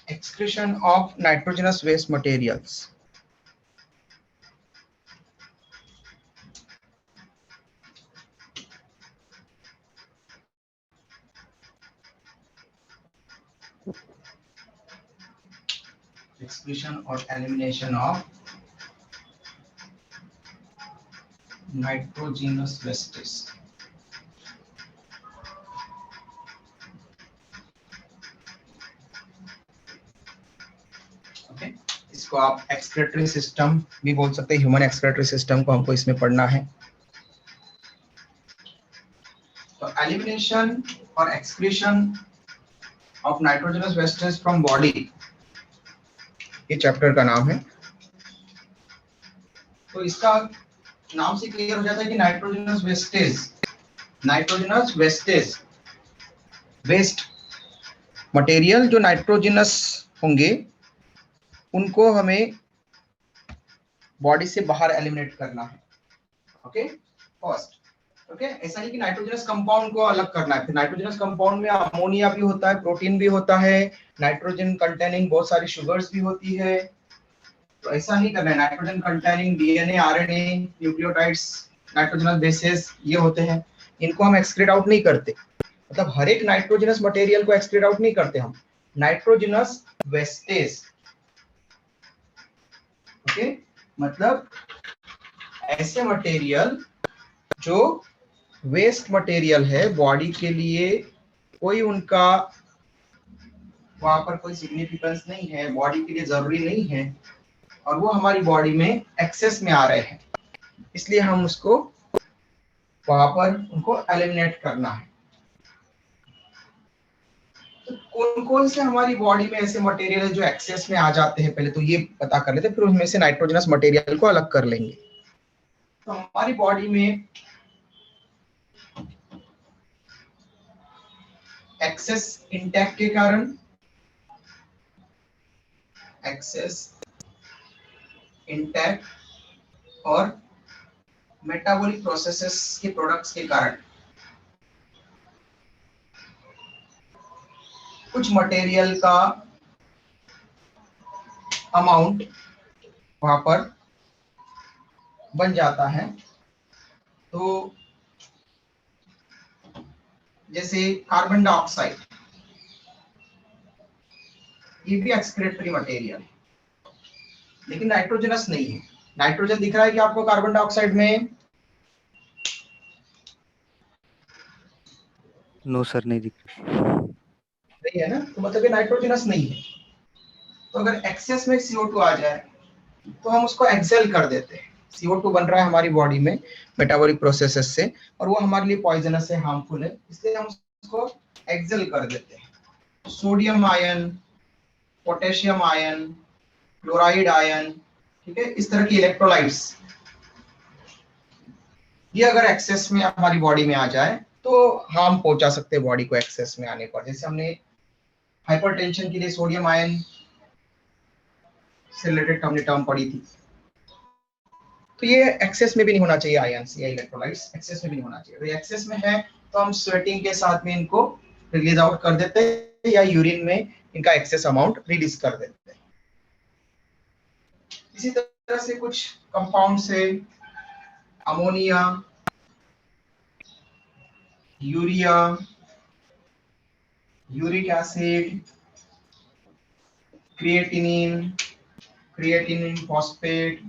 excretion of nitrogenous waste materials. Excretion or elimination of nitrogenous wastes. Okay, इसको आप excretory system भी बोल सकते हैं, ह्यूमन एक्सक्रेटरी सिस्टम को हमको इसमें पढ़ना है। तो एलिमिनेशन और excretion of nitrogenous wastage from body, ये चैप्टर का नाम है। तो इसका नाम से क्लियर हो जाता है कि नाइट्रोजनस वेस्टेज वेस्ट मटेरियल जो नाइट्रोजनस होंगे उनको हमें बॉडी से बाहर एलिमिनेट करना है। ओके, फर्स्ट ओके, ऐसा नहीं कि नाइट्रोजनस कंपाउंड को अलग करना है। फिर नाइट्रोजनस कंपाउंड में अमोनिया भी होता है, प्रोटीन भी होता है, नाइट्रोजन कंटेनिंग बहुत सारी शुगर्स भी होती है। तो ऐसा नहीं करना है। Nitrogen containing DNA, RNA, nucleotides, nitrogenous bases ये होते हैं, इनको हम एक्सक्रीट आउट नहीं करते। मतलब हर एक नाइट्रोजनस मटेरियल को एक्सक्रीट आउट नहीं करते हम, नाइट्रोजनस वेस्टेज। ओके, मतलब ऐसे मटेरियल जो वेस्ट मटेरियल है, बॉडी के लिए कोई उनका वहां पर कोई सिग्निफिकेंस नहीं है, बॉडी के लिए जरूरी नहीं है, और वो हमारी बॉडी में एक्सेस में आ रहे हैं, इसलिए हम उसको वहां पर उनको एलिमिनेट करना है। तो कौन कौन से हमारी बॉडी में ऐसे मटेरियल है जो एक्सेस में आ जाते हैं, पहले तो ये पता कर लेते हैं, फिर उसमें से नाइट्रोजनस मटेरियल को अलग कर लेंगे। तो हमारी बॉडी में एक्सेस इंटैक्ट के कारण, एक्सेस इंटैक्ट और मेटाबॉलिक प्रोसेसेस के प्रोडक्ट्स के कारण कुछ मटेरियल का अमाउंट वहां पर बन जाता है। तो जैसे कार्बन डाइऑक्साइड, ये भी एक्सक्रीटरी मटेरियल है, लेकिन नाइट्रोजनस नहीं है। नाइट्रोजन दिख रहा है कि आपको कार्बन डाइऑक्साइड में? नो सर, नहीं दिख नहीं है ना, तो मतलब ये नाइट्रोजनस नहीं है। तो अगर एक्सेस में CO2 आ जाए तो हम उसको एक्सेल कर देते हैं। CO2 बन रहा है हमारी बॉडी में मेटाबॉलिक प्रोसेसेस से, और वो हमारे लिए पॉइजनस है, हार्मफुल है, इसलिए हम उसको एक्सेल कर देते हैं। Sodium ion, potassium ion, chloride ion, ठीक है, इस तरह की इलेक्ट्रोलाइट्स, ये अगर एक्सेस में हमारी बॉडी में आ जाए तो हम पहुंचा सकते हैं बॉडी को एक्सेस में आने पर। जैसे हमने हाइपरटेंशन के लिए सोडियम आयन से रिलेटेड हमने टर्म पढ़ी थी। तो ये एक्सेस में भी नहीं होना चाहिए, आयंस या इलेक्ट्रोलाइट्स एक्सेस में भी नहीं होना चाहिए। तो एक्सेस में है तो हम स्वेटिंग के साथ में इनको रिलीज आउट कर देते हैं, या यूरिन में इनका एक्सेस अमाउंट रिलीज कर देते हैं। इसी तरह से कुछ कंपाउंड से ammonia, urea, uric acid, creatinine, creatinine phosphate,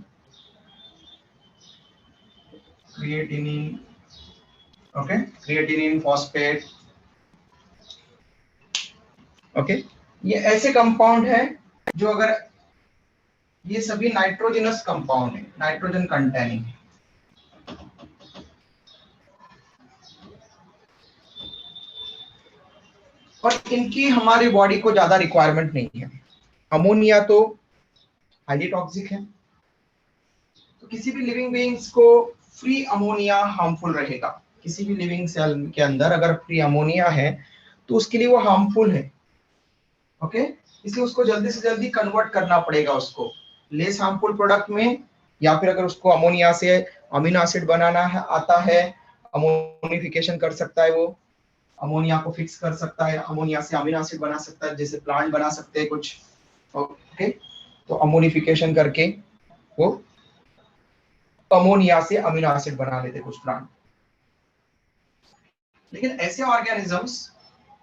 creatinine, okay, creatinine phosphate, okay, ये ऐसे कंपाउंड है जो अगर ये सभी नाइट्रोजनस कंपाउंड है, नाइट्रोजन कंटेनिंग है। और इनकी हमारी बॉडी को ज्यादा रिक्वायरमेंट नहीं है। अमोनिया तो हाईली टॉक्सिक है, तो किसी भी लिविंग बीइंग्स को फ्री अमोनिया हार्मफुल रहेगा। किसी भी लिविंग सेल के अंदर अगर फ्री अमोनिया है तो उसके लिए वो हार्मफुल है। ओके, इसलिए उसको जल्दी से जल्दी कन्वर्ट करना पड़ेगा उसको लेस हार्मफुल प्रोडक्ट में, या फिर अगर उसको अमोनिया से अमीनो एसिड बनाना है आता है, अमोनिफिकेशन कर सकता है वो, अमोनिया को फिक्स कर सकता है, अमोनिया से अमीनो एसिड बना सकता है, जैसे प्लांट बना सकते हैं कुछ। ओके, तो अमोनिफिकेशन करके वो अमोनिया से अमीनो एसिड बना लेते कुछ प्लांट। लेकिन ऐसे ऑर्गेनिजम्स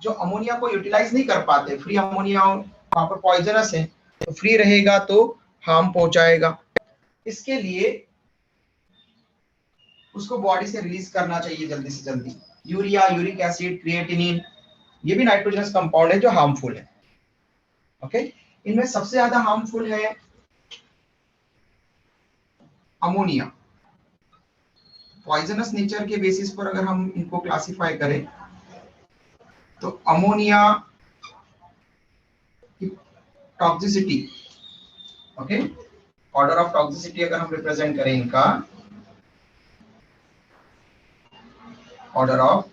जो अमोनिया को यूटिलाइज नहीं कर पाते, फ्री अमोनिया वहां पर पॉइजनस है, तो फ्री रहेगा तो हार्म पहुंचाएगा। इसके लिए उसको बॉडी से रिलीज करना चाहिए जल्दी से जल्दी। यूरिया, यूरिक एसिड, क्रिएटिनिन, ये भी नाइट्रोजनस कंपाउंड है जो हार्मफुल है। ओके, इनमें सबसे ज्यादा हार्मफुल है अमोनिया। पॉइजनस नेचर के बेसिस पर अगर हम इनको क्लासिफाई करें तो अमोनिया की toxicity, okay, order of toxicity अगर हम रिप्रेजेंट करें इनका, ऑर्डर ऑफ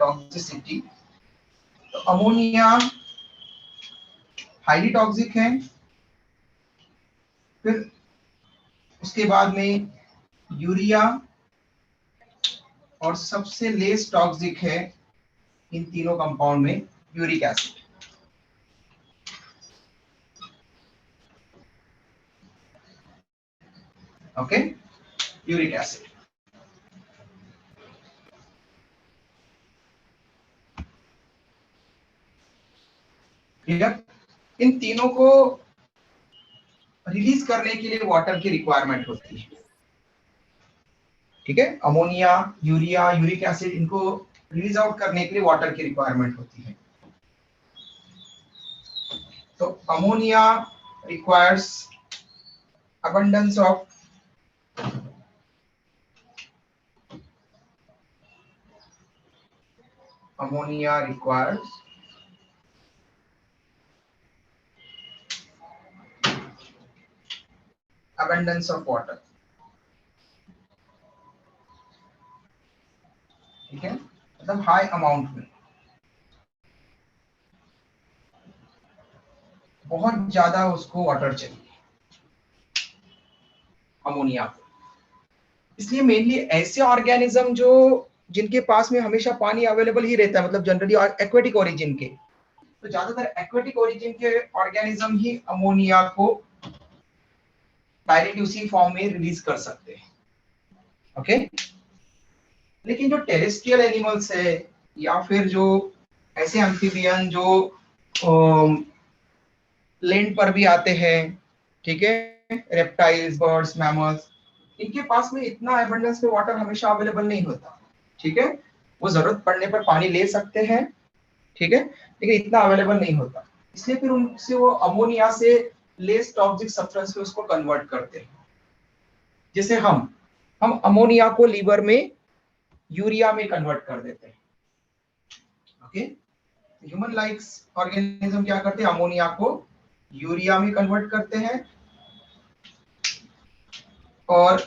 टॉक्सिसिटी, तो अमोनिया हाईली टॉक्सिक है, फिर उसके बाद में यूरिया, और सबसे लेस टॉक्सिक है इन तीनों कंपाउंड में uric acid. Okay, uric acid. Clear? इन तीनों को रिलीज करने के लिए वाटर की रिक्वायरमेंट होती है। ठीक है, अमोनिया, यूरिया, यूरिक एसिड, इनको रिलीज आउट करने के लिए वाटर की रिक्वायरमेंट होती है। तो ammonia requires abundance of ammonia requires abundance of water। ठीक है, मतलब हाई अमाउंट में, बहुत ज्यादा उसको वाटर चाहिए अमोनिया को। इसलिए मेनली ऐसे ऑर्गेनिज्म जो जिनके पास में हमेशा पानी अवेलेबल ही रहता है, मतलब जनरली एक्वेटिक ओरिजिन के, तो ज्यादातर एक्वेटिक ओरिजिन के ऑर्गेनिज्म ही अमोनिया को डायरेक्ट उसी फॉर्म में रिलीज कर सकते हैं। ओके, लेकिन जो टेरेस्ट्रियल एनिमल्स है या फिर जो ऐसे एम्फीबियन जो लैंड पर भी आते हैं, ठीक है, रेप्टाइल्स, बर्ड्स, मैमल्स, इनके पास में इतना एबंडेंस में वाटर हमेशा अवेलेबल नहीं होता। ठीक है, वो जरूरत पड़ने पर पानी ले सकते हैं, ठीक है, लेकिन इतना अवेलेबल नहीं होता। इसलिए फिर उनसे वो अमोनिया से लेस टॉक्सिक सब्सटेंस में उसको कन्वर्ट करते हैं। जैसे हम अमोनिया को लीवर में यूरिया में कन्वर्ट कर देते हैं। ओके, ह्यूमन लाइक्स ऑर्गेनिज्म क्या करते हैं, अमोनिया को यूरिया में कन्वर्ट करते हैं, और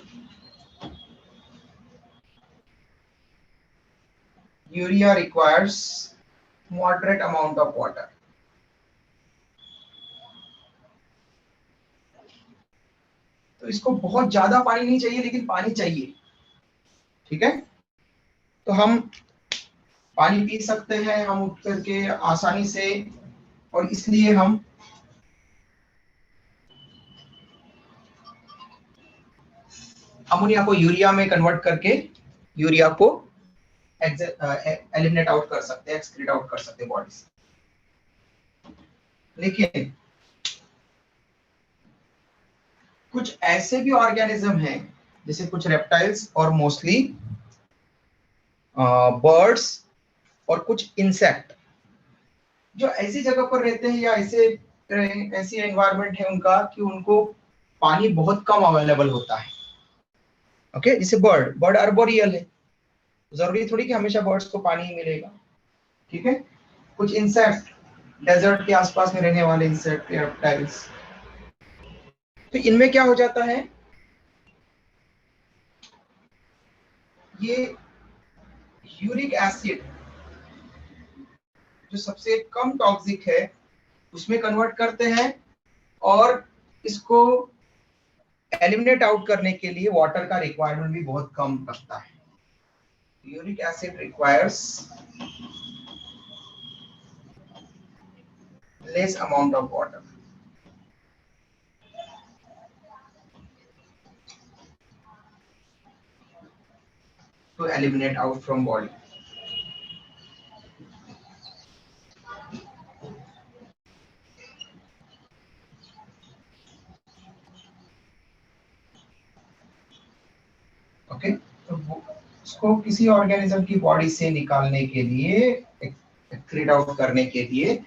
urea requires moderate amount of water. तो इसको बहुत ज्यादा पानी नहीं चाहिए, लेकिन पानी चाहिए। ठीक है, तो हम पानी पी सकते हैं हम उठ करके आसानी से, और इसलिए हम अमोनिया को यूरिया में कन्वर्ट करके यूरिया को एलिमिनेट आउट कर सकते हैं, एक्सक्रीट आउट कर सकते हैं बॉडी से। लेकिन कुछ ऐसे भी ऑर्गेनिज्म हैं, जैसे कुछ रेप्टाइल्स और मोस्टली बर्ड्स और कुछ इंसेक्ट, जो ऐसी जगह पर रहते हैं या ऐसी एनवायरनमेंट है उनका कि उनको पानी बहुत कम अवेलेबल होता है। ओके, जैसे बर्ड आर्बोरियल है, जरूरी थोड़ी कि हमेशा बर्ड्स को पानी ही मिलेगा। ठीक है, कुछ इंसेक्ट, डेजर्ट के आसपास में रहने वाले इंसेक्ट, रेप्टाइल्स, तो इनमें क्या हो जाता है, ये यूरिक एसिड जो सबसे कम टॉक्सिक है उसमें कन्वर्ट करते हैं, और इसको एलिमिनेट आउट करने के लिए वाटर का रिक्वायरमेंट भी बहुत कम लगता है। uric acid requires less amount of water to eliminate out from body. Okay, तो उसको किसी ऑर्गेनिज्म की बॉडी से निकालने के लिए, एक्सक्रीट आउट करने के लिए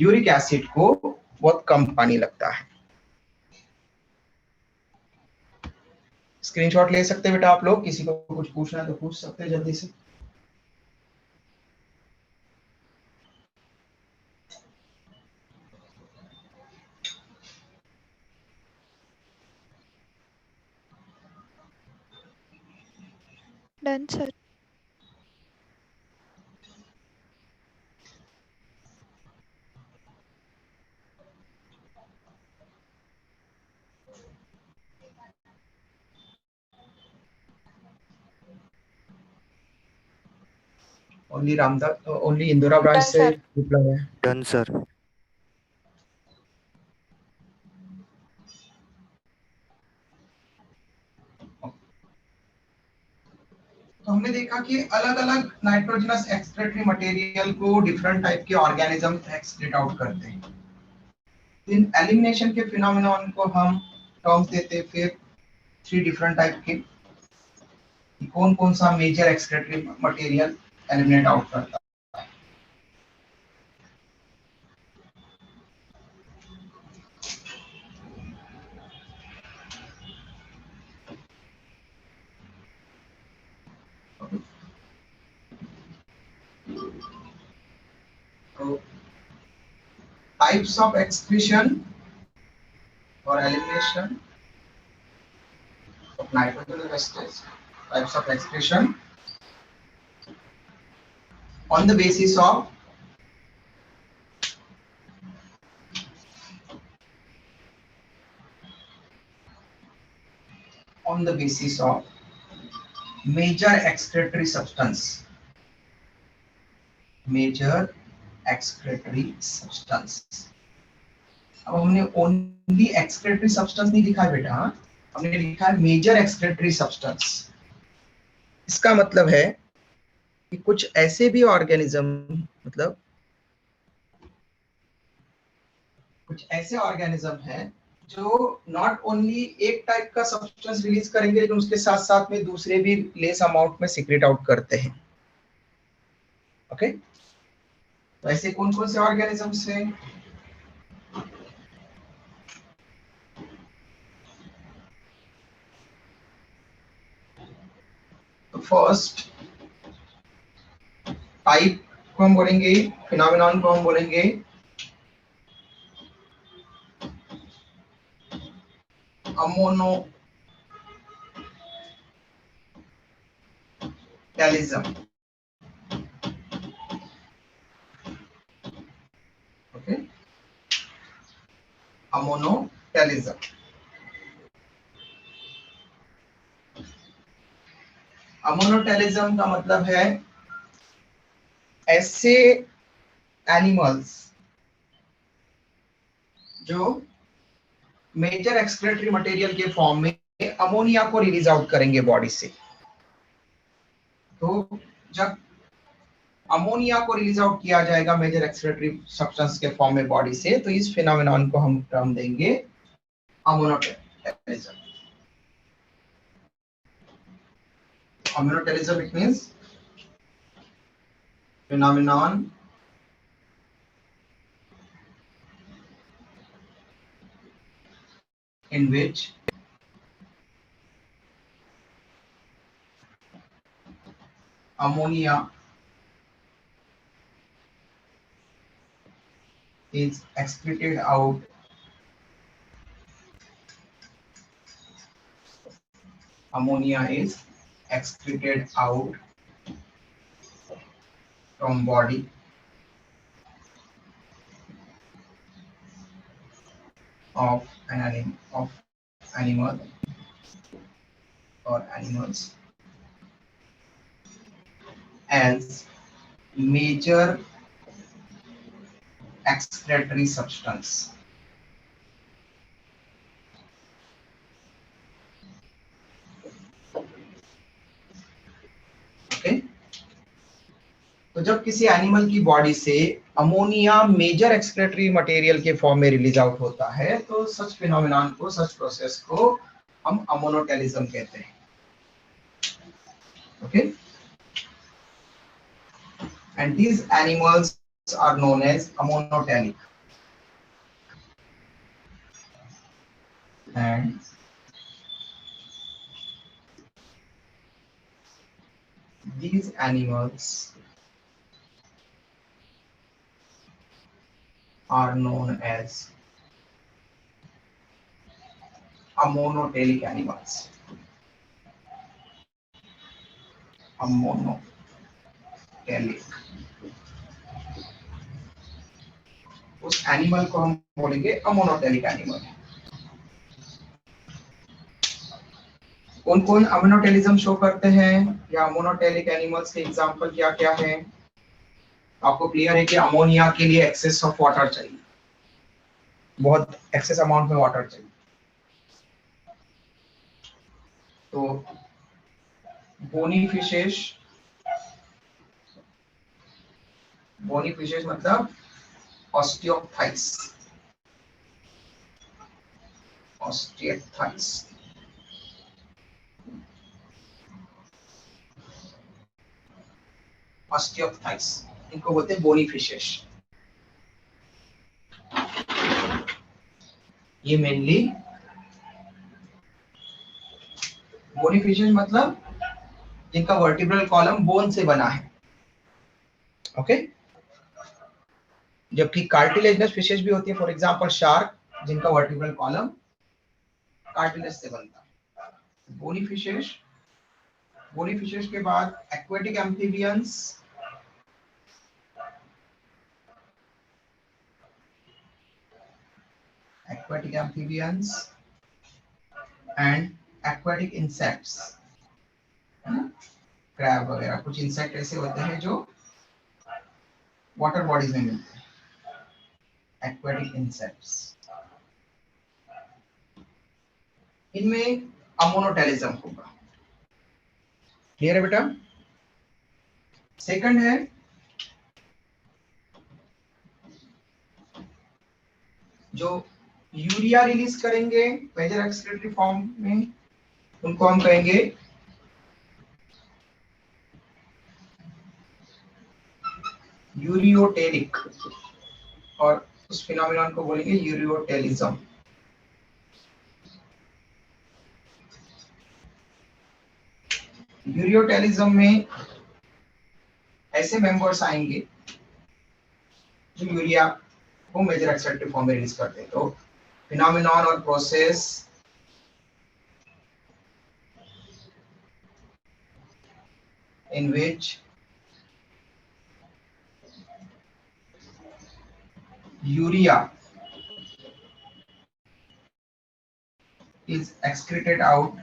यूरिक एसिड को बहुत कम पानी लगता है। स्क्रीनशॉट ले सकते हैं बेटा आप लोग, किसी को कुछ पूछना है तो पूछ सकते हैं जल्दी से। Done sir. Only Ramdas, only Indora branch done से सर। रिप्लाई है। Done sir. तो हमने देखा कि अलग अलग नाइट्रोजनस एक्सक्रीटरी मटेरियल को डिफरेंट टाइप के ऑर्गेनिज्म एक्सक्रीट आउट करते हैं। इन एलिमिनेशन के फिनोमेनन को हम टर्म्स देते हैं फिर थ्री डिफरेंट टाइप के, कौन कौन सा major excretory material eliminate out करता है। तो टाइप्स ऑफ एक्सक्रीशन और elimination of nitrogen vestige, types of excretion on the basis of major excretory substance, major excretory substance। अब हमने ओनली एक्सक्रेटरी सब्सटेंस नहीं लिखा है बेटा, हमने लिखा है मेजर एक्सक्रेटरी सब्सटेंस। इसका मतलब है कि कुछ ऐसे भी ऑर्गेनिज्म, मतलब कुछ ऐसे ऑर्गेनिज्म हैं जो नॉट ओनली एक टाइप का सब्सटेंस रिलीज करेंगे, लेकिन उसके साथ साथ में दूसरे भी लेस अमाउंट में सीक्रेट आउट करते हैं। ओके, तो ऐसे कौन कौन से ऑर्गेनिजम्स हैं? तो फर्स्ट टाइप को हम बोलेंगे, फिनोमेनन को हम बोलेंगे अमोनोटैलिज्म। ओके, अमोनोटैलिज्म। अमोनोटैलिज्म का मतलब है ऐसे एनिमल्स जो मेजर एक्सक्रेटरी मटेरियल के फॉर्म में अमोनिया को रिलीज आउट करेंगे बॉडी से। तो जब अमोनिया को रिलीज आउट किया जाएगा मेजर एक्सक्रेटरी सब्सटेंस के फॉर्म में बॉडी से, तो इस फिनोमेनन को हम टर्म देंगे ammonotelism. Ammonotelism it means phenomenon in which ammonia is excreted out from body of animal or animals as major excretory substance. Okay, तो जब किसी एनिमल की बॉडी से अमोनिया मेजर एक्सक्रेटरी मटेरियल के फॉर्म में रिलीज आउट होता है तो सच फिनोमिनन को, सच प्रोसेस को हम अमोनोटेलिज्म कहते हैं. Okay, and these animals are known as amonotelic, and these animals are known as amonotelic animals. Amonotelic, उस एनिमल को हम बोलेंगे अमोनोटेलिक एनिमल. कौन कौन अमोनोटेलिज्म शो करते हैं या अमोनोटेलिक एनिमल्स के एग्जांपल क्या क्या हैं? आपको क्लियर है कि अमोनिया के लिए एक्सेस ऑफ वाटर चाहिए, बहुत एक्सेस अमाउंट में वाटर चाहिए. तो बोनी फिशेस मतलब ऑस्टियोथाइस. इनको बोलते हैं बोनी फिशेस. ये मेनली बोनी फिशेस मतलब जिनका वर्टिब्रल कॉलम बोन से बना है. ओके, जबकि कार्टिलेजनस फिशेस भी होती है, फॉर एग्जांपल शार्क, जिनका वर्टिब्रल कॉलम कार्टिलेज से बनता है. बोनी फिशेस के बाद aquatic amphibians, and aquatic insects. Crab वगैरह कुछ इंसेक्ट ऐसे होते हैं जो वाटर बॉडीज में मिलते हैं. एक्वेटिक इंसेक्ट्स, इनमें अमोनोटेलिज्म होगा. क्लियर है बेटा? सेकंड है जो यूरिया रिलीज करेंगे मेजर एक्सक्रीटरी फॉर्म में, उनको हम कहेंगे यूरियोटेलिक, और उस फिनोमिनन को बोलेंगे यूरियोटेलिज्म. यूरियोटेलिज्म में ऐसे मेंबर्स आएंगे जो यूरिया को मेजर एक्सक्रीटरी फॉर्म में रिलीज करते हैं. तो फिनोमिनन और process in which urea is excreted out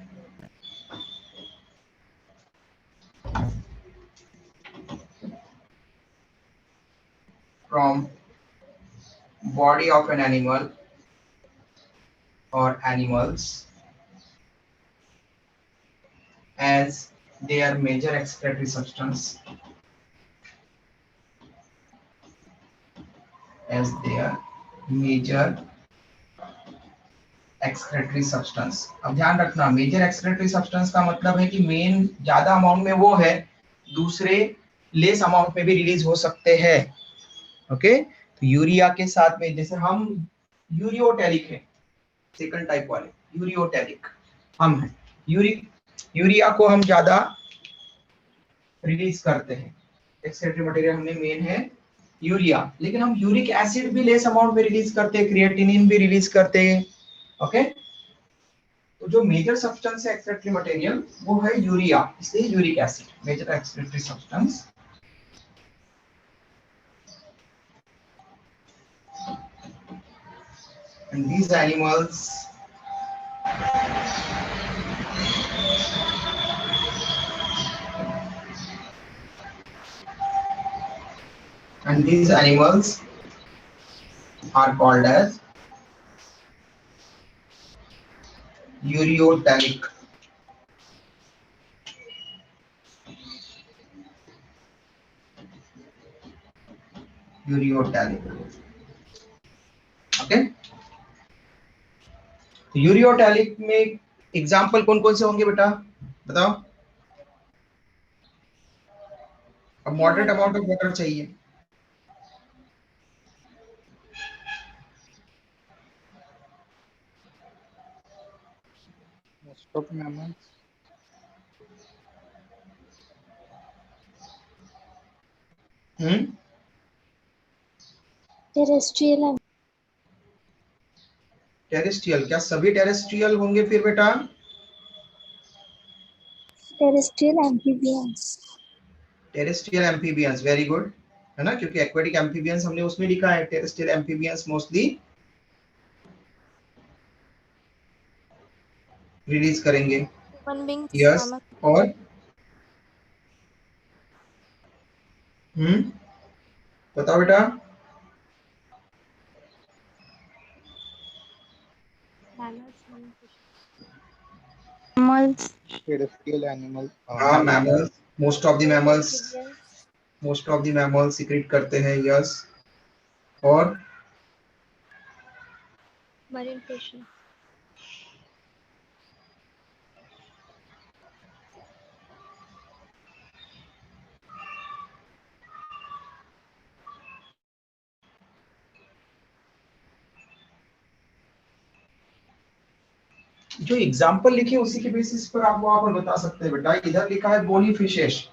from body of an animal or animals as their major excretory substance, as their major excretory substance. अब ध्यान रखना, मेजर एक्सक्रेटरी सब्सटेंस का मतलब है कि मेन ज्यादा अमाउंट में वो है, दूसरे लेस अमाउंट में भी रिलीज हो सकते हैं. ओके, तो यूरिया के साथ में जैसे हम यूरियोटेलिक है, सेकंड टाइप वाले यूरियोटेलिक हम हैं. यूरिया को हम ज्यादा रिलीज करते हैं, एक्सक्रेटरी मटेरियल हमने मेन है यूरिया, लेकिन हम यूरिक एसिड भी लेस अमाउंट में रिलीज करते हैं, क्रिएटिनिन भी रिलीज करते हैं. ओके, तो जो मेजर सब्सटेंस है एक्सक्रेटरी मटेरियल वो है यूरिया, इसलिए uric acid major excretory substance. And these animals and these animals are called as ureotelic. Ureotelic. Okay, ureotelic में एग्जाम्पल कौन कौन से होंगे बेटा, बताओ। अब मॉडरेट अमाउंट ऑफ वाटर चाहिए, Most of mammals. Terrestrial terrestrial, क्या सभी टेरेस्ट्रियल होंगे फिर बेटा? Amphibians. Terrestrial amphibians, very good, है ना, क्योंकि एक्वेटिक एम्फीबियंस हमने उसमें लिखा है, टेरेस्ट्रियल एम्फीबियंस मोस्टली रिलीज करेंगे। यस, और बताओ बेटा। मैमल्स। Terrestrial animals. हाँ, Mammals. Mammals, most of the mammals secrete करते हैं, यस। और मरीन फिशेस। जो एग्जाम्पल लिखे उसी के बेसिस पर आप वहां पर बता सकते हैं बेटा। इधर लिखा है बोनी फिशेस,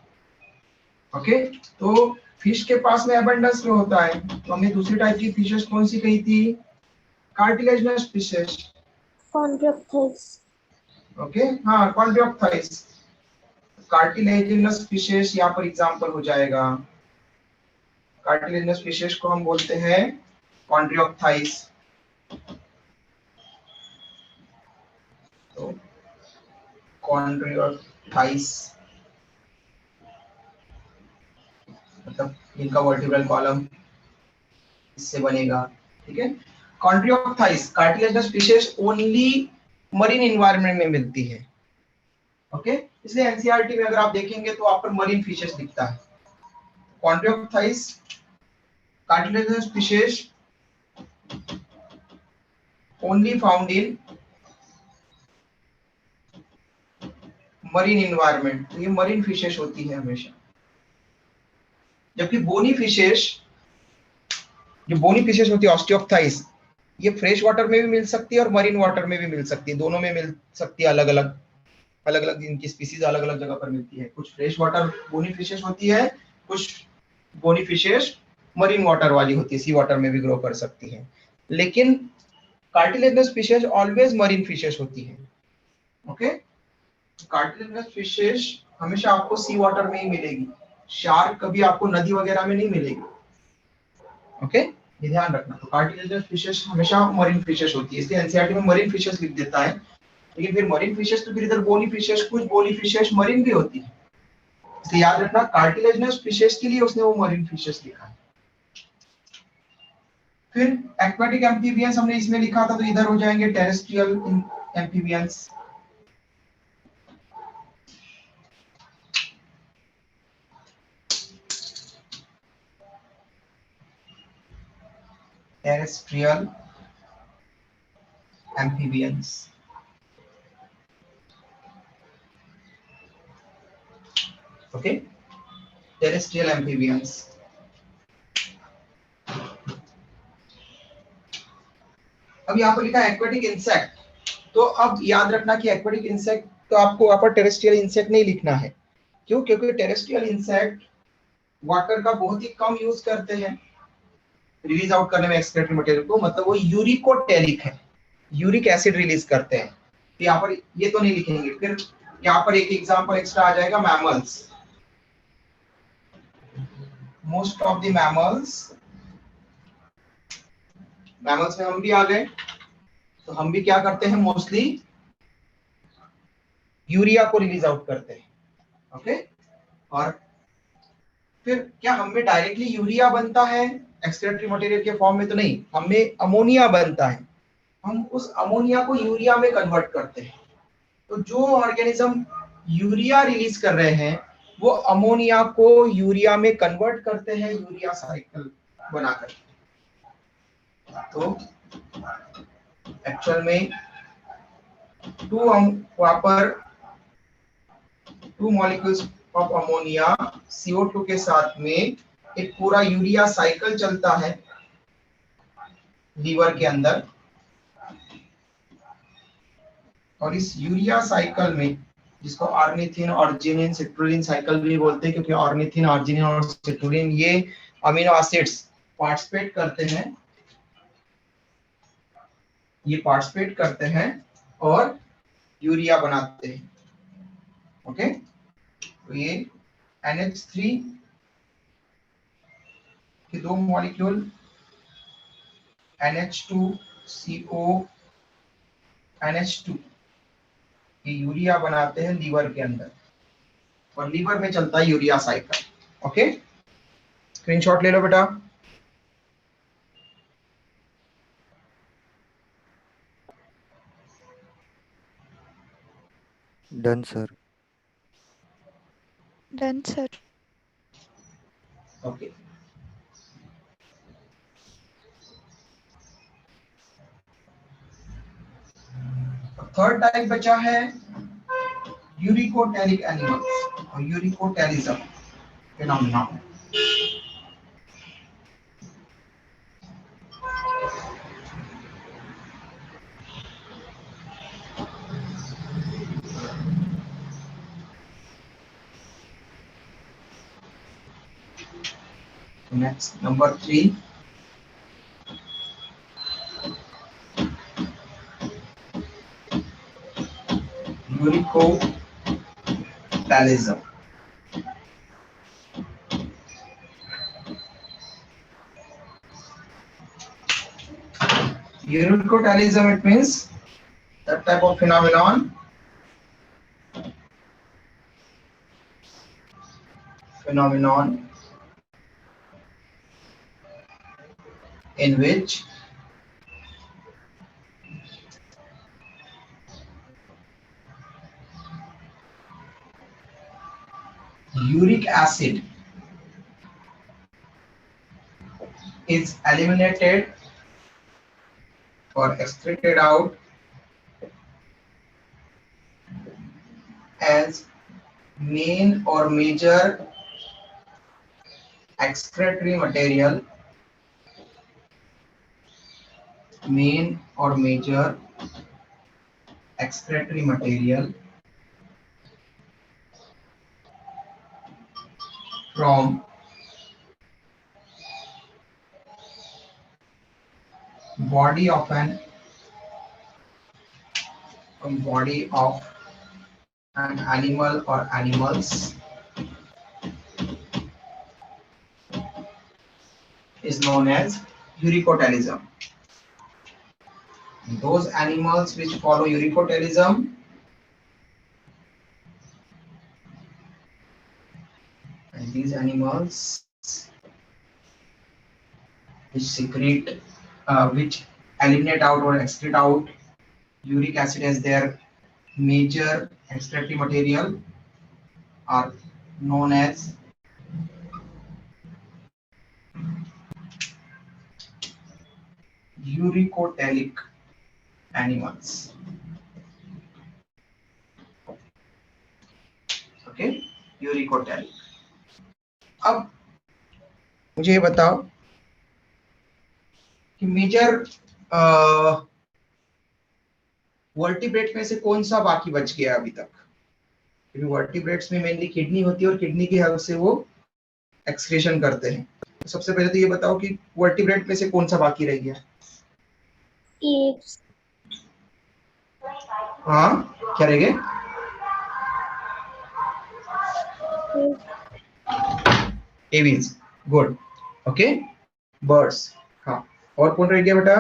ओके, तो फिश के पास में अबंडेंस में होता है, तो हमने दूसरी टाइप की फिशेस कौन सी कही थी? Cartilaginous fishes, कॉन्ट्रैक्टाइल्स। ओके, हाँ, कॉन्ट्रैक्टाइल्स, कार्टिलेजिनस फिशेस यहाँ पर एग्जाम्पल हो जाएगा। कार्टिलेजिनस फिशेस को हम बोलते हैं कॉन्ट्रैक्टाइल्स। तो कॉन्ट्रैक्टाइल्स मतलब इनका वर्टिब्रल कॉलम इससे बनेगा, ठीक है। Contractiles cartilaginous fishes only marine environment में मिलती है, ओके, इसलिए एनसीईआरटी में अगर आप देखेंगे तो आप पर मरीन फिशेस दिखता है। Contractiles cartilaginous fishes only found in marine environment, तो ये मरीन फिशेस होती है हमेशा। जबकि बोनी फिशेस, जो बोनी फिशेस होती है ऑस्टियोप्थाइस, ये फ्रेश वाटर में भी मिल सकती है और मरीन वाटर में भी मिल सकती है, दोनों में मिल सकती है। अलग अलग अलग अलग इनकी स्पीसीज अलग अलग जगह पर मिलती है। कुछ फ्रेश वाटर बोनी फिशेस होती है, कुछ बोनी फिशेस मरीन वाटर वाली होती है, सी वाटर में भी ग्रो कर सकती है। लेकिन cartilaginous fishes always marine fishes होती है, ओके। कार्टिलेजिनस फिशेस हमेशा आपको सी वाटर में ही मिलेगी, शार्क कभी आपको नदी वगैरह में नहीं मिलेगी, ओके, ये ध्यान रखना। तो कार्टिलेजिनस फिशेस हमेशा मरीन फिशेस होती है, इसलिए एनसीईआरटी में मरीन फिशेस लिख देता है। लेकिन फिर मरीन फिशेस तो फिर इधर बोनी फिशेस, कुछ बोनी फिशेस मरीन भी होती है, इसलिए याद रखना कार्टिलेजिनस फिशेस के लिए उसने वो मरीन फिशेस लिखा है। फिर एक्वेटिक एम्फीबियंस हमने इसमें लिखा था, तो इधर हो जाएंगे terrestrial amphibians. Terrestrial amphibians, okay, terrestrial amphibians. अब यहाँ पर लिखा है एक्वेटिक इंसेक्ट, तो अब याद रखना कि एक्वेटिक इंसेक्ट तो आपको यहाँ पर टेरेस्ट्रियल इंसेक्ट नहीं लिखना है। क्यों? क्योंकि टेरेस्ट्रियल इंसेक्ट वाटर का बहुत ही कम यूज करते हैं रिलीज आउट करने में एक्सक्रीटरी मटेरियल को, मतलब वो यूरिकोटेलिक है, यूरिक एसिड रिलीज करते हैं। तो यहाँ पर ये तो नहीं लिखेंगे। फिर यहाँ पर एक एग्जांपल एक्स्ट्रा आ जाएगा, mammals. Most of the mammals में हम भी आ गए, तो हम भी क्या करते हैं, मोस्टली यूरिया को रिलीज आउट करते हैं, ओके। और फिर क्या हमें डायरेक्टली यूरिया बनता है एक्सक्रीटरी मटेरियल के फॉर्म में? तो नहीं, हमें अमोनिया बनता है। हम उस अमोनिया को यूरिया में कन्वर्ट करते हैं। तो जो ऑर्गेनिज्म यूरिया रिलीज कर रहे हैं वो अमोनिया को यूरिया में कन्वर्ट करते हैं यूरिया साइकिल बनाकर। तो एक्चुअल में हम वहां पर 2 मॉलिक्यूल्स ऑफ अमोनिया CO2 के साथ में एक पूरा यूरिया साइकिल चलता है लीवर के अंदर। और इस यूरिया साइकिल में, जिसको ऑर्निथिन, ऑर्जिनिन, सिट्रुलिन साइकिल भी बोलते हैं, क्योंकि ऑर्निथिन, ऑर्जिनिन और सिट्रुलिन ये अमीनो एसिड्स पार्टिसिपेट करते हैं, ये पार्टिसिपेट करते हैं और यूरिया बनाते हैं। ओके, तो ये NH3 के 2 मॉलिक्यूल NH2CO NH2 ये यूरिया बनाते हैं लीवर के अंदर, और लीवर में चलता है यूरिया साइकिल। ओके, स्क्रीनशॉट ले लो बेटा। Done sir. Done sir. Okay, third type बचा है यूरिकोटैलिक एनिमल्स और uricotelism phenomena. Next number 3, uricotelism. Uricotalism, it means that type of phenomenon in which uric acid is eliminated or excreted out as main or major excretory material, main or major excretory material from body of an animal or animals is known as uricotalism. Those animals which follow uricotalism and these animals which secrete, which eliminate out or excrete out uric acid as their major excretory material are known as uricotelic animals. Okay, uricotelic. अब मुझे ये बताओ कि major vertebrate में से कौन सा बाकी बच गया अभी तक? क्योंकि वर्टिब्रेट्स में मेनली किडनी होती है और किडनी की हेल्प से वो एक्सक्रीशन करते हैं। तो सबसे पहले तो ये बताओ कि वर्टिब्रेट में से कौन सा बाकी रह गया? Eaves. हाँ, क्या रह गया? एवियंस, गुड। Okay, birds. हाँ, और कौन रह गया बेटा?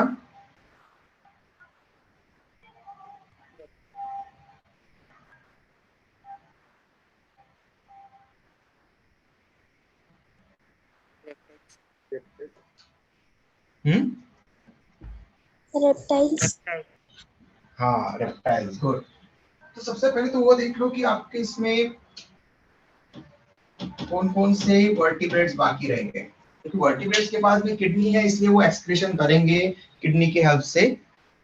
reptiles, हाँ, रेप्टाइल्स, गुड। तो सबसे पहले तो वो देख लो कि आपके इसमें कौन कौन से वर्टिब्रेट्स बाकी रह गए, क्योंकि वर्टिब्रेट्स के पास भी किडनी है, इसलिए वो एक्सक्रीशन करेंगे किडनी के हेल्प से,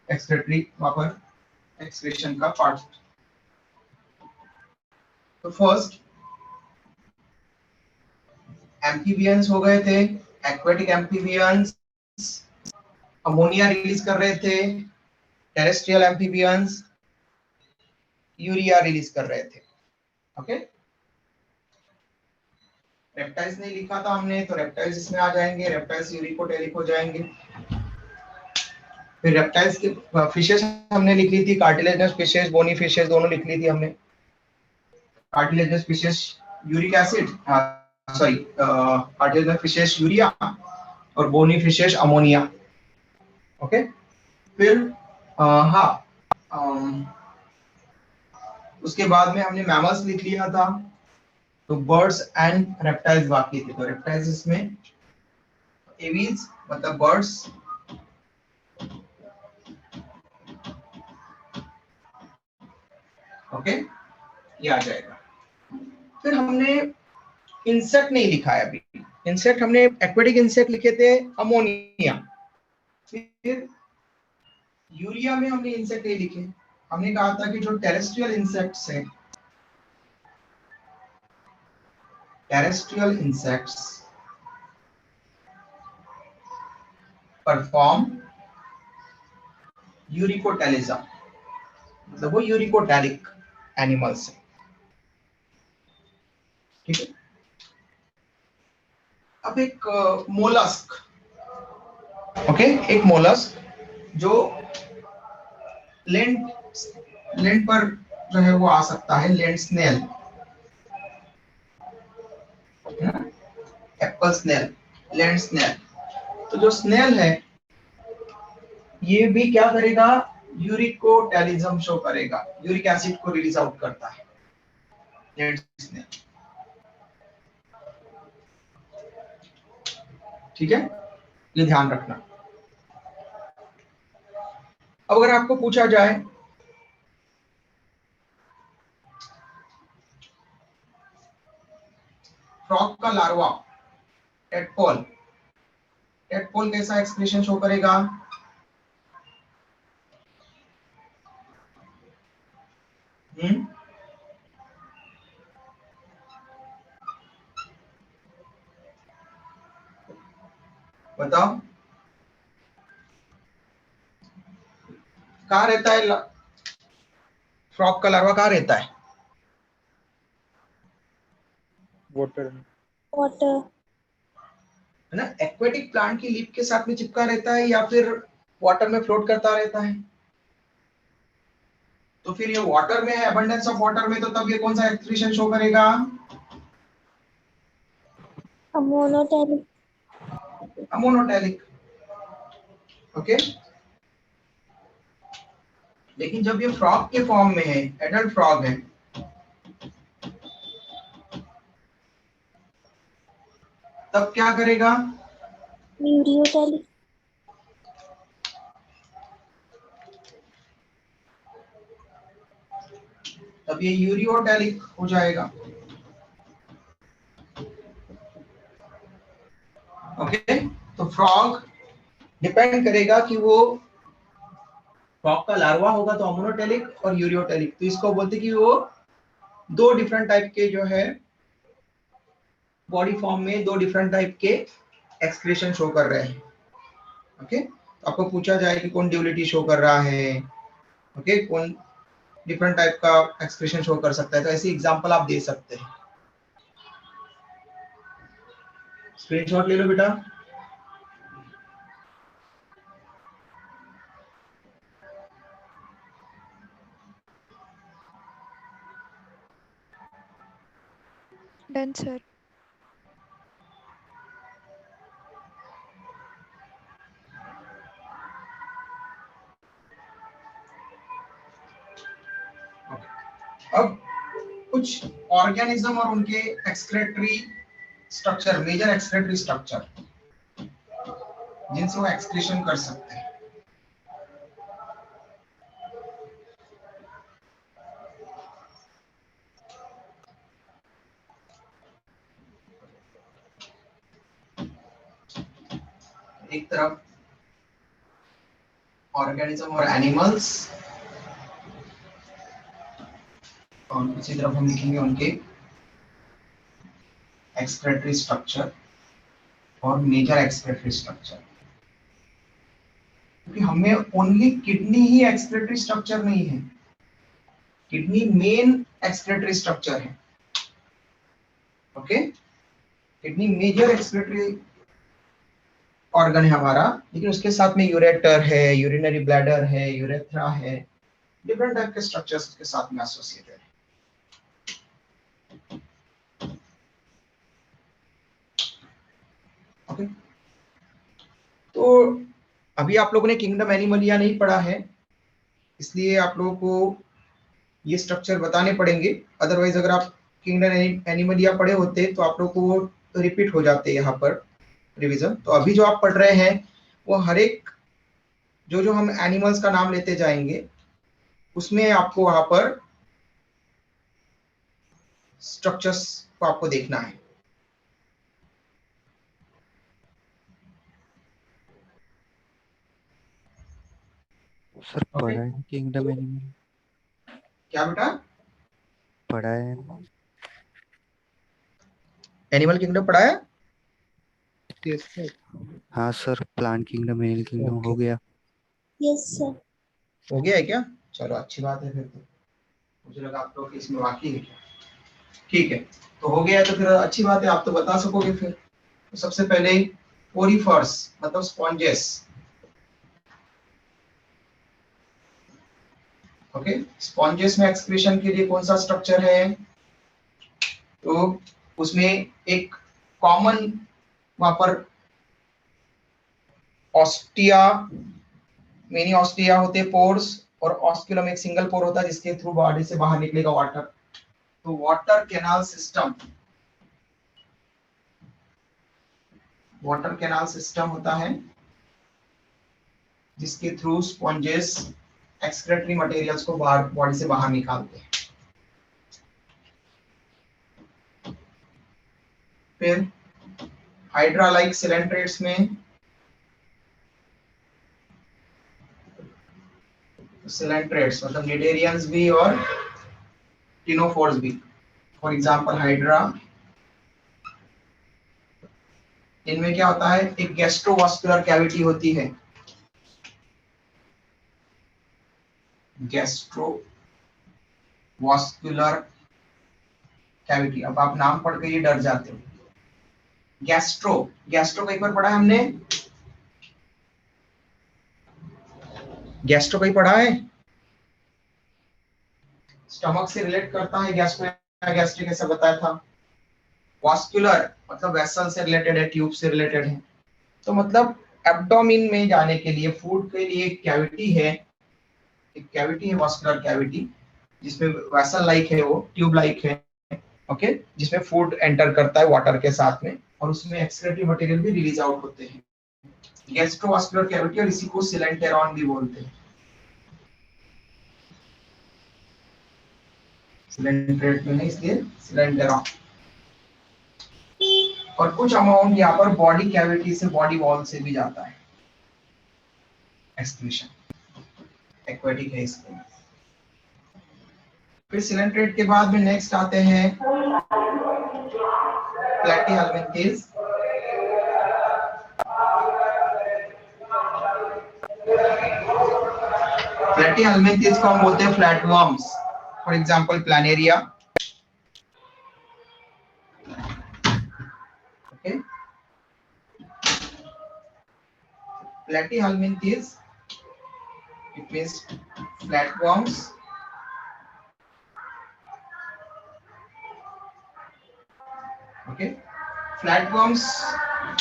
एक्सक्रेटरी वहां पर एक्सक्रीशन का पार्ट। तो फर्स्ट एम्फीबियंस हो गए थे, एक्वेटिक एम्फीबियंस अमोनिया रिलीज कर रहे थे, टेरेस्ट्रियल एम्फीबियंस यूरिया रिलीज कर रहे थे। ओके, रेप्टाइल्स नहीं लिखा था हमने, तो रेप्टाइल्स इसमें आ जाएंगे, रेप्टाइल्स यूरिकोटेलिक हो जाएंगे। फिर रेप्टाइल्स के फिशेस हमने लिख ली थी, कार्टिलेजिनस फिशेस, बोनी फिशेस दोनों लिख ली थी हमने। Cartilaginous fishes uric acid, sorry, cartilaginous fishes urea और बोनी फिशेस अमोनिया। ओके, फिर हाँ, उसके बाद में हमने मैमल्स लिख लिया था, तो बर्ड्स एंड रेप्टाइल्स बाकी थे। तो रेप्टाइल्स इसमें एविज मतलब बर्ड्स, ओके, ये आ जाएगा। फिर हमने इंसेक्ट नहीं लिखा है अभी, इंसेक्ट हमने एक्वेटिक इंसेक्ट लिखे थे अमोनिया। फिर यूरिया में हमने इंसेक्ट नहीं लिखे, हमने कहा था कि जो टेरेस्ट्रियल इंसेक्ट्स हैं, टेरेस्ट्रियल इंसेक्ट्स परफॉर्म यूरिकोटेलिज्म, मतलब वो यूरिकोटैलिक एनिमल्स है। ठीक है, अब एक मोलस्क, ओके, एक मोलस्क जो लैंड लैंड पर जो है वो आ सकता है, land snail, apple snail, land snail. तो जो स्नेल है ये भी क्या करेगा, यूरिकोटेलिज्म शो करेगा, यूरिक एसिड को रिलीज आउट करता है लैंड स्नेल। ठीक है, ये ध्यान रखना। अब अगर आपको पूछा जाए फ्रॉग का लार्वा टेडपोल, टेडपोल कैसा एक्सप्रेशन शो करेगा, बताओ कहाँ रहता है फ्रॉग का लार्वा, कहाँ रहता है? water, water, है ना, एक्वेटिक प्लांट की लीफ के साथ में चिपका रहता है या फिर वाटर में फ्लोट करता रहता है? तो फिर ये वाटर में है, अबंडेंस ऑफ वाटर में, तो तब ये कौन सा एक्सप्रेशन शो करेगा, monotelic, अमोनोटेलिक। ओके, लेकिन जब ये फ्रॉग के फॉर्म में है, एडल्ट फ्रॉग है, तब क्या करेगा, uriotelic, तब ये यूरियोटेलिक हो जाएगा। ओके, तो फ्रॉग डिपेंड करेगा कि वो फ्रॉग का लार्वा होगा तो अमोनोटेलिक और यूरियोटेलिक, तो इसको बोलते कि वो दो डिफरेंट टाइप के जो है बॉडी फॉर्म में दो डिफरेंट टाइप के एक्सक्रीशन शो कर रहे हैं। ओके, तो आपको पूछा जाए कि कौन ड्यूलिटी शो कर रहा है, ओके, कौन डिफरेंट टाइप का एक्सप्रेशन शो कर सकता है, तो ऐसी एग्जांपल आप दे सकते हैं। स्क्रीनशॉट ले लो बेटा। Done, sir. अब कुछ ऑर्गेनिज्म और उनके excretory structure, major excretory structure. जिनसे वो एक्सक्रीशन कर सकते हैं। एक तरफ ऑर्गेनिज्म और एनिमल्स, और दूसरी तरफ हम लिखेंगे उनके एक्सक्रेटरी स्ट्रक्चर और मेजर एक्सक्रेटरी स्ट्रक्चर। क्योंकि हमें ओनली किडनी ही एक्सक्रेटरी स्ट्रक्चर नहीं है, किडनी मेन एक्सक्रेटरी स्ट्रक्चर है। Okay, kidney major excretory organ है हमारा, लेकिन उसके साथ में यूरेटर है, यूरिनरी ब्लैडर है, यूरेथ्रा है, डिफरेंट टाइप के स्ट्रक्चर्स उसके साथ में एसोसिएटेड है। ओके, तो अभी आप लोगों ने किंगडम एनिमलिया नहीं पढ़ा है, इसलिए आप लोगों को ये स्ट्रक्चर बताने पड़ेंगे। अदरवाइज अगर आप किंगडम एनिमलिया पढ़े होते तो आप लोग को वो रिपीट हो जाते यहाँ पर रिवीजन। तो अभी जो आप पढ़ रहे हैं वो हर एक जो जो हम एनिमल्स का नाम लेते जाएंगे उसमें आपको वहां पर स्ट्रक्चर्स को आपको देखना है। सर ओके, पढ़ा है किंगडम एनिमल, क्या बेटा? पढ़ा है। एनिमल किंगडम पढ़ा है? Yes, sir. हाँ sir, plant kingdom animal kingdom हो Okay. गया। Yes, sir. हो गया है क्या? चलो अच्छी बात है फिर तो, मुझे लगा आप लोग इसमें बाकी है क्या। ठीक है, तो हो गया तो फिर अच्छी बात है, आप तो बता सकोगे फिर। तो सबसे पहले पोरीफर्स मतलब स्पॉन्जेस। ओके, स्पॉन्जेस में एक्सक्रीशन के लिए कौन सा स्ट्रक्चर है? तो उसमें एक कॉमन वहां पर ऑस्टिया, मेनी ऑस्टिया होते हैं पोर्स, और ऑस्क्यूलम एक सिंगल पोर होता है जिसके थ्रू बॉडी से बाहर निकलेगा वाटर। तो water canal system, water canal system होता है जिसके थ्रू स्पॉन्जेस एक्सक्रेटरी मटेरियल्स को बाहर बॉडी से बाहर निकालते हैं। फिर हाइड्रा लाइक सिलेंट्रेट्स में सिलेंट्रेट्स मतलब निडेरियंस भी और टिनोफोर्स भी। फॉर एग्जांपल हाइड्रा, इनमें क्या होता है, एक गैस्ट्रोवास्कुलर कैविटी होती है, गैस्ट्रोवास्कुलर कैविटी। अब आप नाम पढ़ के ये डर जाते हो। गैस्ट्रो, गैस्ट्रो कहीं पर पढ़ा है हमने? गैस्ट्रो कहीं पढ़ा है? स्टमक से रिलेट करता है गैस्ट्रो या गैस्ट्रिक, ऐसा बताया था। वास्कुलर मतलब वेसल से रिलेटेड है, ट्यूब से रिलेटेड है। तो मतलब एब्डोमिन में जाने के लिए फूड के लिए एक कैविटी है, एक कैविटी है वास्कुलर कैविटी, जिसमें वेसल लाइक है, वो ट्यूब लाइक है। ओके, जिसमें फूड एंटर करता है वाटर के साथ में, और उसमें एक्सक्रीटरी मटेरियल भी रिलीज आउट होते हैं। गैस्ट्रोवास्कुलर कैविटी, और इसी को सिलेंटेरॉन भी बोलते हैं। सिलेंट्रेट में है इसलिए सिलेंटेरॉन। और कुछ अमाउंट यहाँ पर बॉडी कैविटी से, बॉडी वॉल से भी जाता है एक्सक्रीशन, एक्वेटिक है इसके। फिर सिलेंट्रेट के बाद में नेक्स्ट आते हैं प्लैटीहेल्मिन्थेस। प्लैटीहेल्मिन्थेस को हम बोलते हैं flatworms, for example planaria. Okay, platyhelminthes it means flatworms. Okay, flatworms,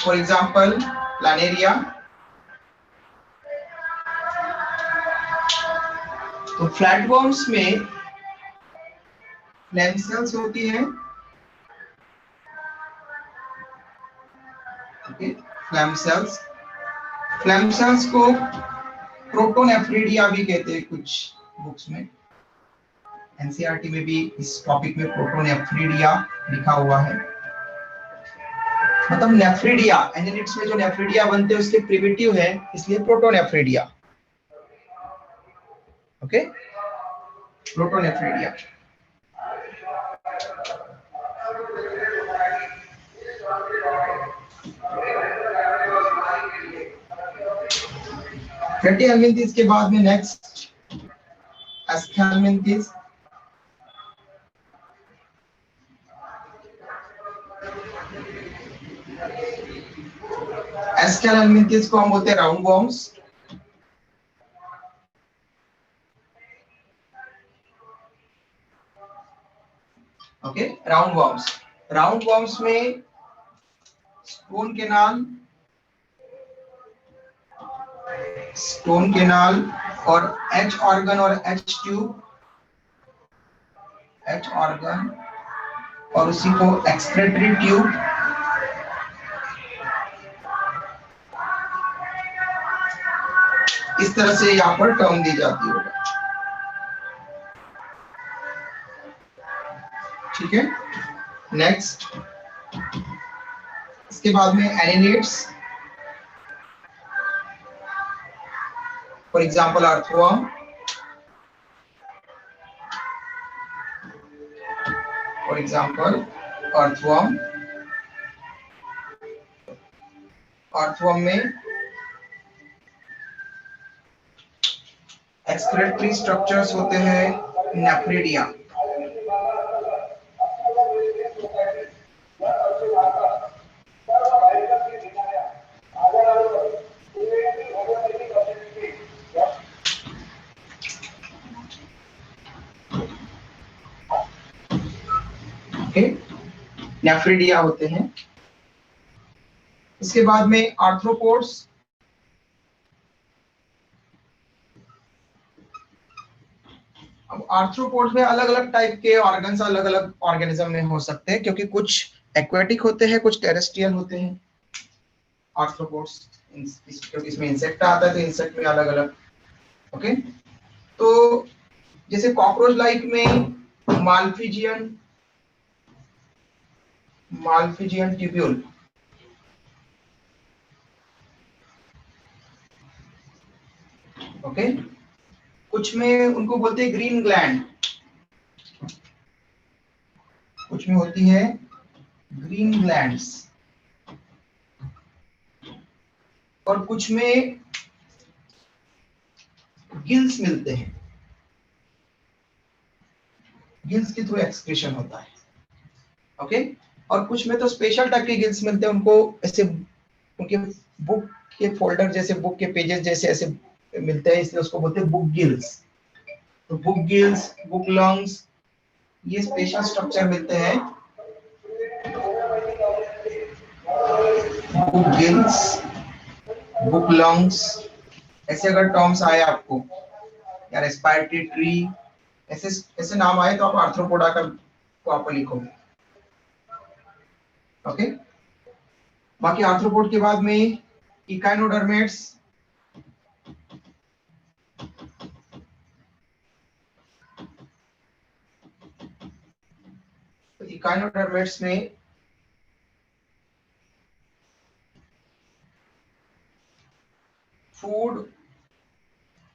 for example planaria. तो फ्लैटवर्म्स में फ्लैम सेल्स होती है। ओके, फ्लैम सेल्स, फ्लैमसेल्स को प्रोटोनेफ्रिडिया भी कहते हैं कुछ बुक्स में। एनसीईआरटी में भी इस टॉपिक में प्रोटोनेफ्रिडिया लिखा हुआ है। मतलब नेफ्रिडिया, एनिलिड्स में जो नेफ्रिडिया बनते हैं उसके प्रिमिटिव है, इसलिए प्रोटोनेफ्रिडिया। Okay, protonephridia. फैटी हेल्मिंथेस के बाद में नेक्स्ट एस्केल्मिंथेस। एस्केल्मिंथेस को हम बोलते हैं round worms. Okay, round worms. Round worms में स्टोन केनाल और एच ऑर्गन और एच ट्यूब, एच ऑर्गन और उसी को एक्सक्रेटरी ट्यूब, इस तरह से यहाँ पर टर्म दी जाती है। ठीक है, नेक्स्ट इसके बाद में annelids, for example earthworm, for example earthworm. Earthworm में एक्सक्रेटरी स्ट्रक्चर्स होते हैं नेफ्रिडिया। ओके, नेफ्रिडिया होते हैं। इसके बाद में आर्थ्रोपोड्स। अब आर्थ्रोपोड्स में अलग अलग टाइप के ऑर्गन्स अलग अलग ऑर्गेनिज्म में हो सकते हैं, क्योंकि कुछ एक्वेटिक होते हैं, कुछ टेरेस्ट्रियल होते हैं आर्थ्रोपोड्स। क्योंकि इसमें इंसेक्ट आता है तो इंसेक्ट में अलग अलग। ओके, तो जैसे कॉकरोच लाइक में मालफिजियन ट्यूब्यूल, ओके, कुछ में उनको बोलते हैं ग्रीन ग्लैंड, कुछ में होती है ग्रीन ग्लैंड्स, और कुछ में गिल्स मिलते हैं, गिल्स के थ्रू एक्सक्रीशन होता है। ओके, और कुछ में तो स्पेशल टाइप के गिल्स मिलते हैं, उनको ऐसे उनके बुक के फोल्डर जैसे, बुक के पेजेस जैसे ऐसे मिलते हैं, इसलिए उसको बोलते हैं बुक गिल्स। तो बुक गिल्स, बुक लंग्स, ये स्पेशल स्ट्रक्चर मिलते हैं। बुक गिल्स, बुक लंग्स, ऐसे अगर टर्म्स आए आपको, या रेस्पिरेटरी ट्री, ऐसे ऐसे नाम आए तो आप आर्थ्रोपोडा का प्रॉपर लिखो। ओके, बाकी आर्थ्रोपोड के बाद में इकाइनोडर्मेट्स, तो इकाइनोडर्मेट्स में फूड,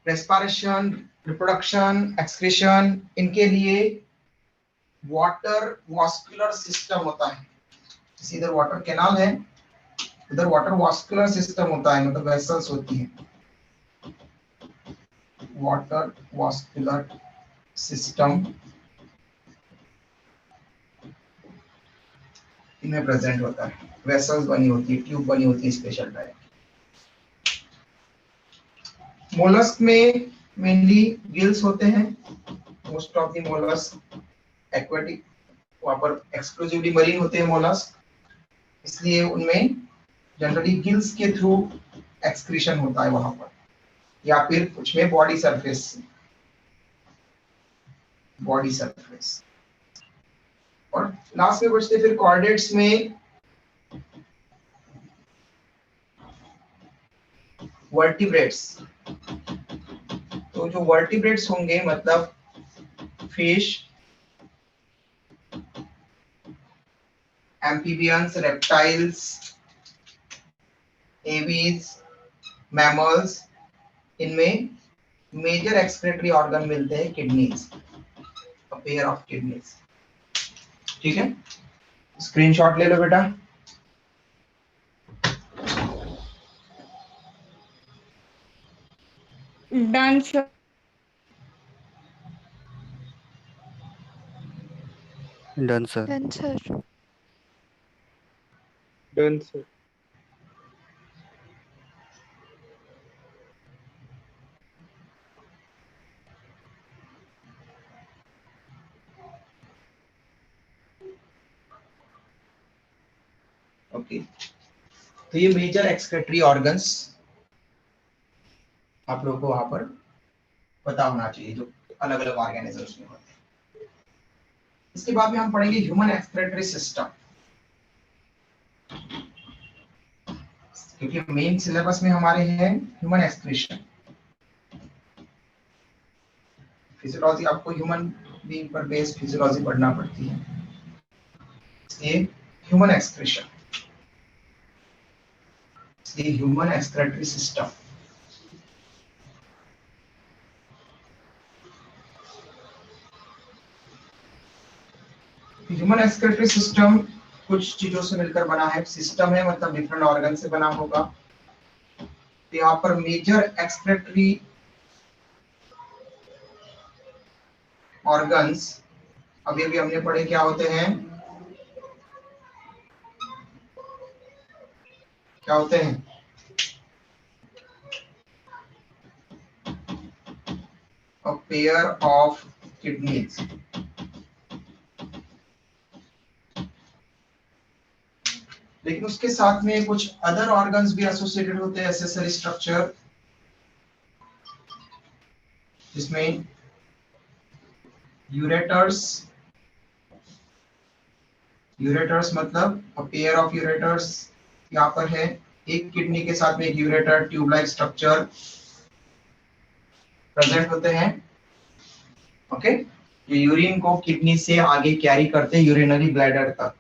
रेस्पिरेशन, रिप्रोडक्शन, एक्सक्रीशन, इनके लिए वाटर वास्कुलर सिस्टम होता है। इधर वाटर कैनाल है, उधर वाटर वास्कुलर सिस्टम होता है, मतलब वेसल्स होती है, वाटर वास्कुलर सिस्टम इनमें प्रेजेंट होता है, वेसल्स बनी होती है, ट्यूब बनी होती है स्पेशल टाइप। मोलस्क में मेनली गिल्स होते हैं, most of the mollusc aquatic, वहां पर एक्सक्लूसिवली मरीन होते हैं मोलस्क, इसलिए उनमें जनरली गिल्स के थ्रू एक्सक्रीशन होता है वहां पर, या फिर कुछ में बॉडी सरफेस, और लास्ट में बचते फिर कॉर्डेट्स में वर्टिब्रेट्स, तो जो वर्टिब्रेट्स होंगे मतलब fish, amphibians, reptiles, aves, mammals, इनमें मेजर एक्सक्रीटरी ऑर्गन मिलते हैं kidneys, a pair of kidneys. ठीक है, स्क्रीनशॉट ले लो बेटा। Done, sir. Done, sir. Done, sir. Done, sir. Okay, तो ये मेजर एक्सक्रीटरी ऑर्गन्स आप लोगों को वहां पर पता होना चाहिए जो अलग अलग ऑर्गेनिजम्स में होते हैं। इसके बाद में हम पढ़ेंगे ह्यूमन एक्सक्रीटरी सिस्टम, क्योंकि मेन सिलेबस में हमारे हैं ह्यूमन एक्सक्रीशन। फिजियोलॉजी आपको ह्यूमन बीइंग पर बेस्ड फिजियोलॉजी पढ़ना पड़ती है, इसलिए ह्यूमन एक्सक्रीशन, इसलिए human excretory system. Human excretory system कुछ चीजों से मिलकर बना है। सिस्टम है मतलब डिफरेंट ऑर्गन से बना होगा। तो यहाँ पर मेजर एक्सक्रीटरी ऑर्गन्स अभी अभी हमने पढ़े क्या होते हैं, क्या होते हैं, a pair of kidneys। लेकिन उसके साथ में कुछ अदर ऑर्गन्स भी एसोसिएटेड होते हैं, एसेसरी स्ट्रक्चर, जिसमें यूरेटर्स, यूरेटर्स मतलब a pair of यूरेटर्स यहाँ पर है, एक किडनी के साथ में एक ureter tube like structure present होते हैं। ओके, ये यूरिन को किडनी से आगे कैरी करते हैं यूरिनरी ब्लैडर तक।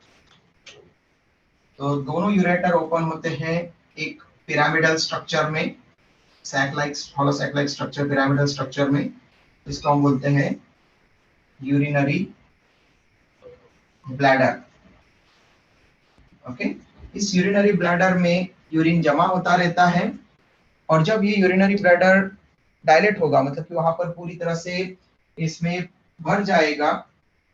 तो दोनों यूरेटर ओपन होते हैं एक पिरामिडल स्ट्रक्चर में, sac like, hollow sac like structure, pyramidal structure में, इसको हम बोलते हैं यूरिनरी ब्लैडर। ओके, इस यूरिनरी ब्लैडर में यूरिन जमा होता रहता है, और जब ये यूरिनरी ब्लैडर डायलेट होगा, मतलब कि वहां पर पूरी तरह से इसमें भर जाएगा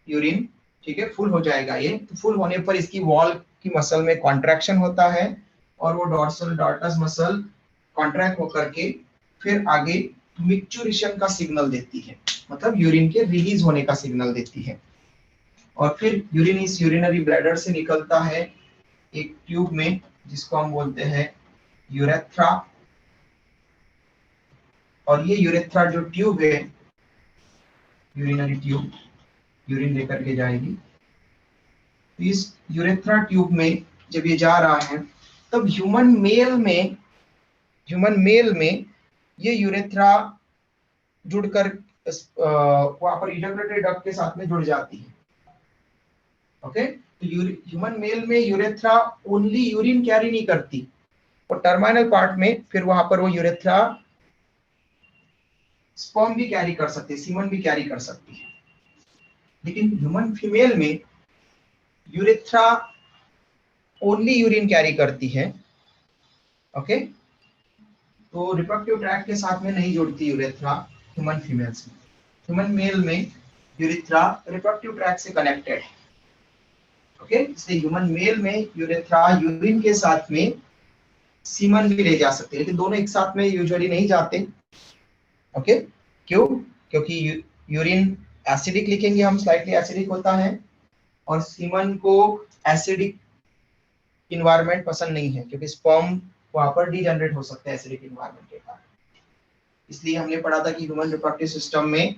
यूरिन, ठीक है, फुल हो जाएगा ये, तो फुल होने पर इसकी वॉल की मसल में कॉन्ट्रैक्शन होता है, और वो डॉर्सल डॉर्टस मसल कॉन्ट्रैक्ट होकर के फिर आगे मिक्चुरेशन का सिग्नल देती है, मतलब यूरिन के रिलीज होने का सिग्नल देती है। और फिर यूरिन इस यूरिनरी ब्लैडर से निकलता है एक ट्यूब में, जिसको हम बोलते हैं यूरेथ्रा। और ये यूरेथ्रा जो ट्यूब है, यूरिनरी ट्यूब, यूरिन लेकर के जाएगी, इस यूरेथ्रा ट्यूब में जब ये जा रहा है, तब ह्यूमन मेल में ये यूरेथ्रा जुड़कर वहां पर इजैकुलेटरी डक्ट के साथ में जुड़ जाती है। ओके, तो ह्यूमन मेल में यूरेथ्रा ओनली यूरिन कैरी नहीं करती, और टर्मिनल पार्ट में फिर वहां पर वो यूरेथ्रा स्पर्म भी कैरी कर सकती है, सीमन भी कैरी कर सकती है। लेकिन ह्यूमन फीमेल में यूरेथ्रा ओनली यूरिन कैरी करती है। ओके, तो रिप्रोडक्टिव ट्रैक्ट के साथ में नहीं जुड़ती यूरेथ्रा ह्यूमन फीमेल्स में। ह्यूमन मेल में यूरेथ्रा रिप्रोडक्टिव ट्रैक्ट से कनेक्टेड है। ओके, इसलिए ह्यूमन मेल में यूरेथ्रा यूरिन के साथ में सीमन भी ले जा सकते हैं, लेकिन दोनों एक साथ में यूजुअली नहीं जाते। ओके, क्यों? क्योंकि यूरिन एसिडिक लिखेंगे हम, स्लाइटली एसिडिक होता है, और सीमन को एसिडिक इन्वायरमेंट पसंद नहीं है, क्योंकि स्पर्म वहां पर डीजनरेट हो सकता है एसिडिक इन्वायरमेंट के कारण। इसलिए हमने पढ़ा था कि ह्यूमन रिप्रोडक्टिव सिस्टम में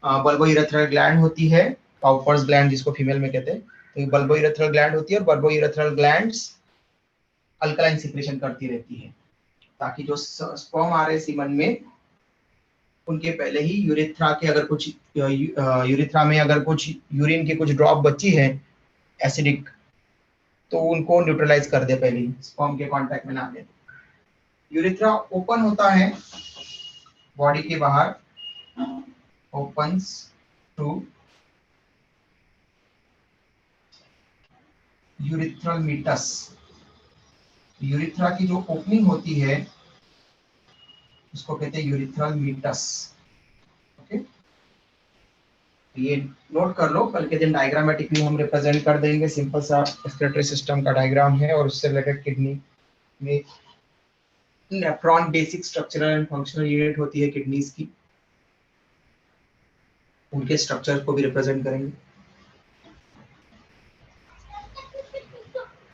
बल्बोयूरेथ्रल ग्लैंड होती है, काउपर्स ग्लैंड जिसको फीमेल में कहते हैं। तो बल्बोयूरेथ्रल ग्लैंड होती है, और बल्बोयूरेथ्रल ग्लैंड्स अल्कलाइन सिक्रेशन करती रहती है। ताकि जो स्पर्म आ रहे हैं सीमन में उनके पहले ही यूरिथ्रा के अगर कुछ यूरिथ्रा में अगर कुछ यूरिन की कुछ ड्रॉप बची है एसिडिक, तो उनको न्यूट्रलाइज कर दे पहले ही, स्पर्म के कांटेक्ट में ना दे। यूरिथ्रा ओपन होता है बॉडी के बाहर, opens to urethral meatus. Urethra की जो ओपनिंग होती है उसको कहते हैं यूरिथ्रल मीटस। ओके, ये नोट कर लो, कल के दिन डायग्रामेटिकली हम रिप्रेजेंट कर देंगे। सिंपल सा एक्सक्रीटरी सिस्टम का डायग्राम है और उससे रिलेटेड किडनी में nephron basic structural and functional unit होती है किडनीज की, उनके स्ट्रक्चर को भी रिप्रेजेंट करेंगे।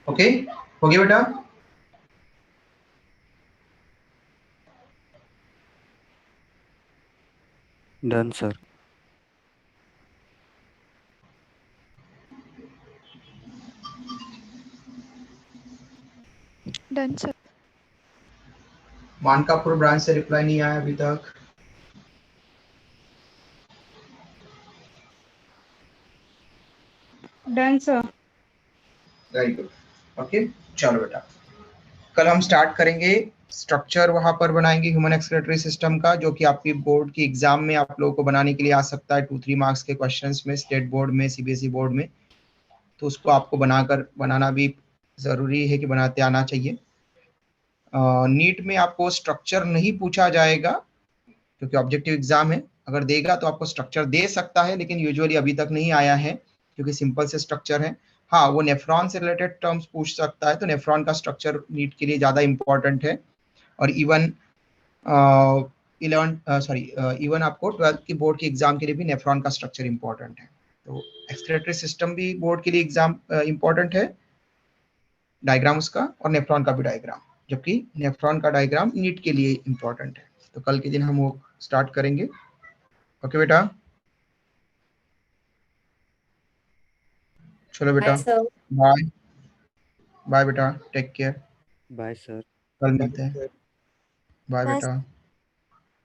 ओके, हो गया बेटा? Done, sir. Done, sir. Mankapur branch से रिप्लाई नहीं आया अभी तक। Done sir. Very good. Okay, चलो बेटा, कल हम स्टार्ट करेंगे स्ट्रक्चर, वहां पर बनाएंगे ह्यूमन एक्सक्रीटरी सिस्टम का, जो कि आपकी बोर्ड की एग्जाम में आप लोगों को बनाने के लिए आ सकता है 2-3 मार्क्स के क्वेश्चंस में, स्टेट बोर्ड में, सीबीएसई बोर्ड में। तो उसको आपको बनाना भी जरूरी है कि बनाते आना चाहिए। नीट में आपको स्ट्रक्चर नहीं पूछा जाएगा क्योंकि ऑब्जेक्टिव एग्जाम है। अगर देगा तो आपको स्ट्रक्चर दे सकता है, लेकिन यूजुअली अभी तक नहीं आया है क्योंकि सिंपल से स्ट्रक्चर है। हाँ, वो नेफ्रॉन से रिलेटेड टर्म्स पूछ सकता है, तो नेफ्रॉन का स्ट्रक्चर नीट के लिए ज़्यादा इंपॉर्टेंट है। और इवन इवन आपको 12th की बोर्ड की एग्जाम के लिए भी नेफ्रॉन का स्ट्रक्चर इंपॉर्टेंट है। तो एक्सक्रीटरी सिस्टम भी बोर्ड के लिए एग्जाम इंपॉर्टेंट है, डायग्राम उसका, और नेफ्रॉन का भी डायग्राम, जबकि नेफ्रॉन का डायग्राम नीट के लिए इंपॉर्टेंट है। तो कल के दिन हम वो स्टार्ट करेंगे। ओके बेटा, चलो बेटा, बाय बाय बेटा, टेक केयर, Bye, sir. कल मिलते हैं। बाय Bye, बेटा।